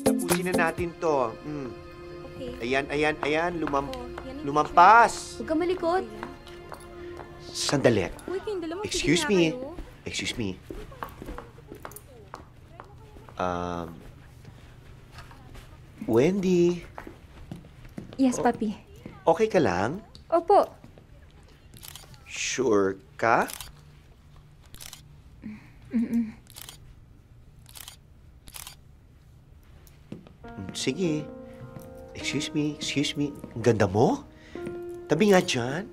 Tapusin na natin to. Okay. Ayan. Yan. Lumampas. Huwag ka malikot. Sandali. Uy, kayong dalawa, Excuse sige me. nga kayo. Excuse me. Wendy, Yes, papi. okay ka lang? Opo. Sure ka? Sige. Excuse me. Ang ganda mo? Tabi nga dyan.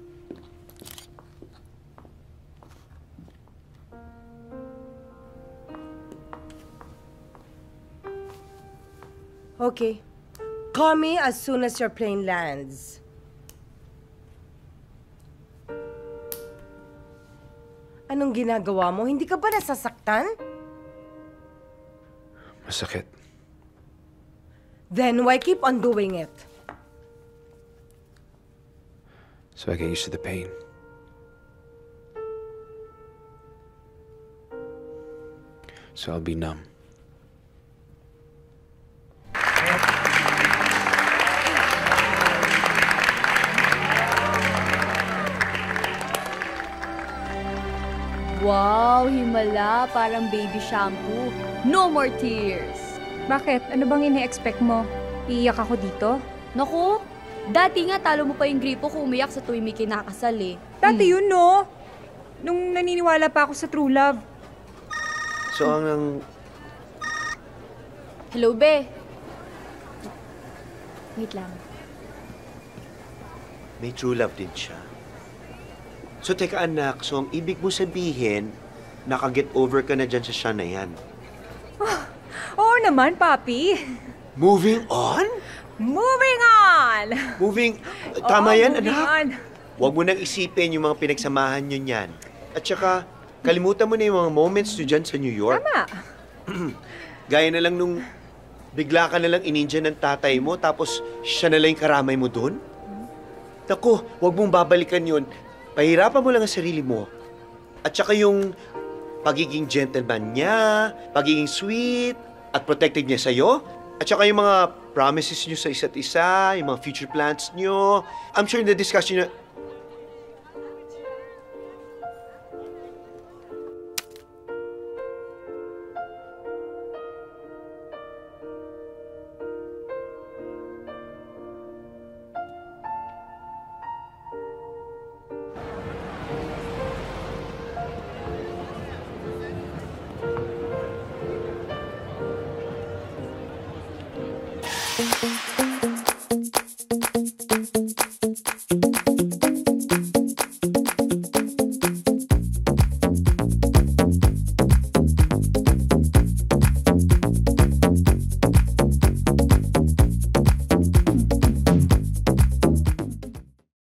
Okay. Call me as soon as your plane lands. Anong ginagawa mo? Hindi ka ba nasasaktan? Masakit. Then why keep on doing it? So I get used to the pain. So I'll be numb. Wow, himala. Parang baby shampoo. No more tears. Bakit? Ano bang ini-expect mo? Iiyak ako dito? Naku, dati nga talo mo pa yung gripo kung umiyak sa tuwing may kinakasal eh. Dati yun, no? Nung naniniwala pa ako sa true love. So, ang Hello, be. Wait lang. may true love din siya. So, teka anak, so ang ibig mo sabihin, nakaget over ka na dyan sa siya na yan. Oo naman, papi. Moving on? Moving on! Tama Oo, yan, moving anak. on. Huwag mo nang isipin yung mga pinagsamahan nyo niyan. At saka, kalimutan mo na yung mga moments nyo dyan sa New York. Tama. Gaya na lang nung bigla ka na lang inindiyan ng tatay mo, tapos siya na lang yung karamay mo dun. Naku, huwag mong babalikan yun. Pahirapan mo lang ang sarili mo. At saka yung pagiging gentleman niya, pagiging sweet, at protected niya sa'yo. At saka yung mga promises niyo sa isa't isa, yung mga future plans niyo. I'm sure na-discuss niyo na...